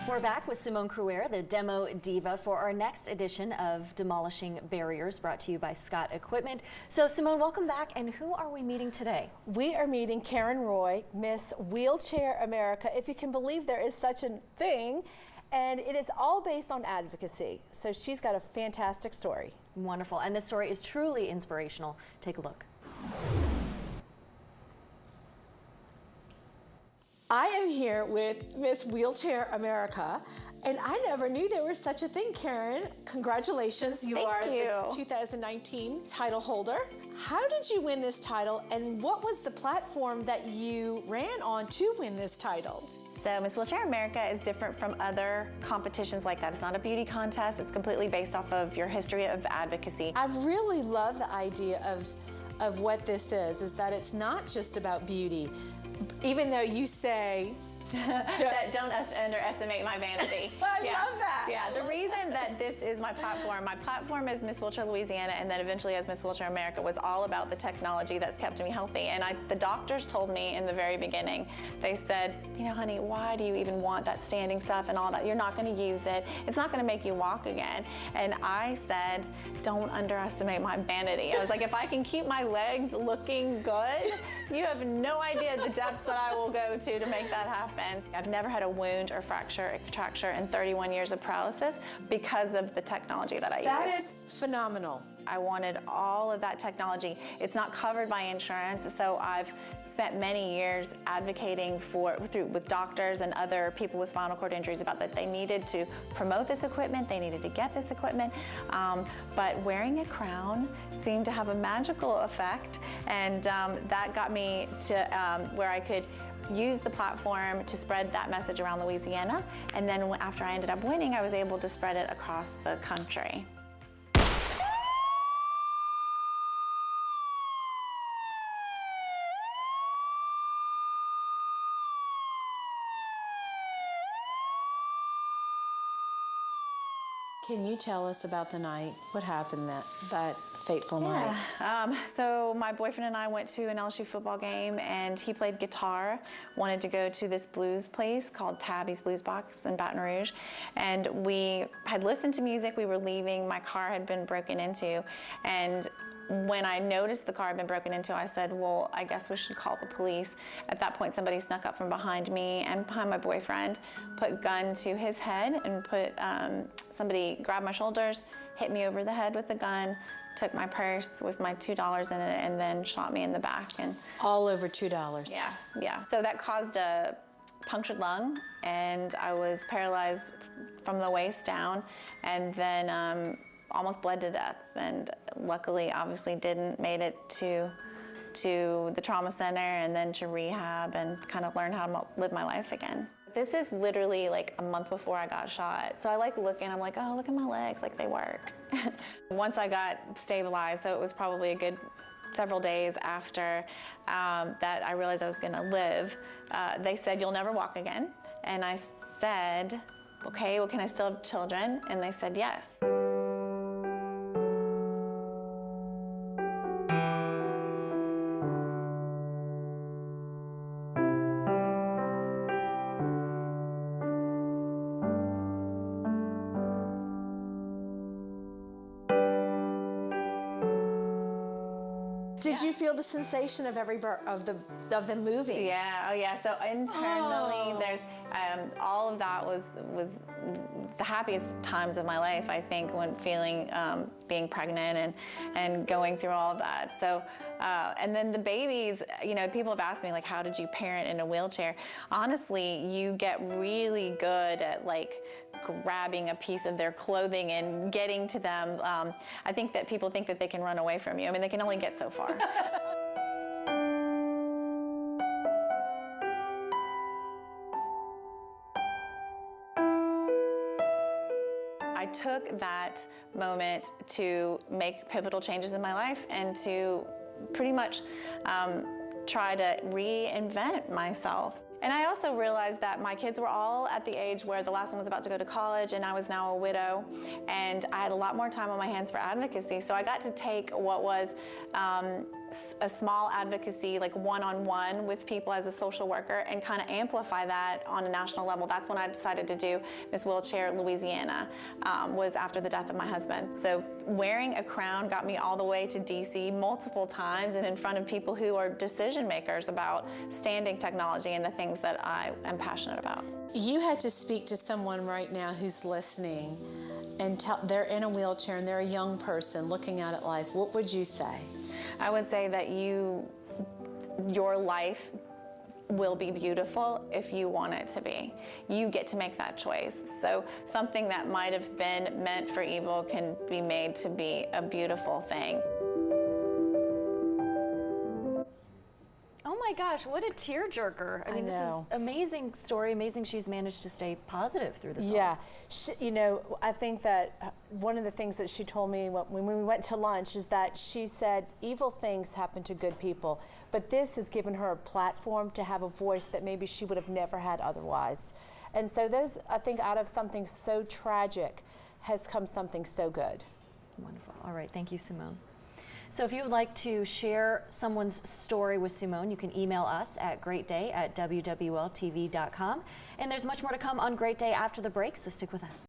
We're back with Simone Cruer, the demo diva, for our next edition of Demolishing Barriers, brought to you by Scott Equipment. So Simone, welcome back, and who are we meeting today? We are meeting Karen Roy, Miss Wheelchair America, if you can believe there is such a thing, and it is all based on advocacy. So she's got a fantastic story. Wonderful, and this story is truly inspirational. Take a look. I am here with Miss Wheelchair America, and I never knew there was such a thing, Karen. Congratulations, you are the 2019 title holder. How did you win this title, and what was the platform that you ran on to win this title? So Miss Wheelchair America is different from other competitions like that. It's not a beauty contest. It's completely based off of your history of advocacy. I really love the idea of what this is that it's not just about beauty. Even though you say don't underestimate my vanity. I love that. Yeah, the reason that this is my platform as Miss Wheelchair Louisiana and then eventually as Miss Wheelchair America was all about the technology that's kept me healthy. And the doctors told me in the very beginning, they said, you know, honey, why do you even want that standing stuff and all that? You're not going to use it. It's not going to make you walk again. And I said, don't underestimate my vanity. I was like, if I can keep my legs looking good, you have no idea the depths that I will go to make that happen. I've never had a wound or fracture or contracture in 31 years of paralysis because of the technology that I use. That is phenomenal. I wanted all of that technology. It's not covered by insurance, so I've spent many years advocating with doctors and other people with spinal cord injuries about that they needed to promote this equipment, they needed to get this equipment, but wearing a crown seemed to have a magical effect, and that got me to where I could use the platform to spread that message around Louisiana, and then after I ended up winning, I was able to spread it across the country. Can you tell us about the night? What happened that fateful night? So my boyfriend and I went to an LSU football game, and he played guitar, wanted to go to this blues place called Tabby's Blues Box in Baton Rouge. And we had listened to music, we were leaving, my car had been broken into, and when I noticed the car had been broken into, I said, well, I guess we should call the police. At that point, somebody snuck up from behind me and behind my boyfriend, put a gun to his head, and somebody grabbed my shoulders, hit me over the head with the gun, took my purse with my $2 in it, and then shot me in the back. And all over $2. Yeah. So that caused a punctured lung, and I was paralyzed from the waist down, and then almost bled to death, and luckily obviously made it to the trauma center and then to rehab and kind of learn how to live my life again. This is literally like a month before I got shot, so I like looking, I'm like, oh, look at my legs, like they work. Once I got stabilized, so it was probably a good several days after that I realized I was gonna live, they said, you'll never walk again. And I said, okay, well, can I still have children? And they said yes. Did you feel the sensation of of them moving? Yeah, oh yeah. So internally, there's all of that was the happiest times of my life, I think, when feeling being pregnant and going through all of that. So and then the babies, you know, people have asked me, like, how did you parent in a wheelchair? Honestly, you get really good at like grabbing a piece of their clothing and getting to them. I think that people think that they can run away from you. I mean, they can only get so far. I took that moment to make pivotal changes in my life and to pretty much try to reinvent myself. And I also realized that my kids were all at the age where the last one was about to go to college and I was now a widow, and I had a lot more time on my hands for advocacy. So I got to take what was a small advocacy, like one-on-one with people as a social worker, and kind of amplify that on a national level. That's when I decided to do Miss Wheelchair Louisiana, was after the death of my husband. So wearing a crown got me all the way to DC multiple times and in front of people who are decision makers about standing technology and the things that I am passionate about. You had to speak to someone right now who's listening and they're in a wheelchair and they're a young person looking out at life. What would you say? I would say that your life will be beautiful if you want it to be. You get to make that choice. So something that might have been meant for evil can be made to be a beautiful thing. Oh my gosh, what a tearjerker. I mean, this is amazing story, amazing she's managed to stay positive through this. Yeah, you know, I think that one of the things that she told me when we went to lunch is that she said evil things happen to good people, but this has given her a platform to have a voice that maybe she would have never had otherwise. And so those, I think, out of something so tragic has come something so good. Wonderful. All right, thank you, Simone. So if you would like to share someone's story with Simone, you can email us at greatday@wwltv.com. And there's much more to come on Great Day after the break, so stick with us.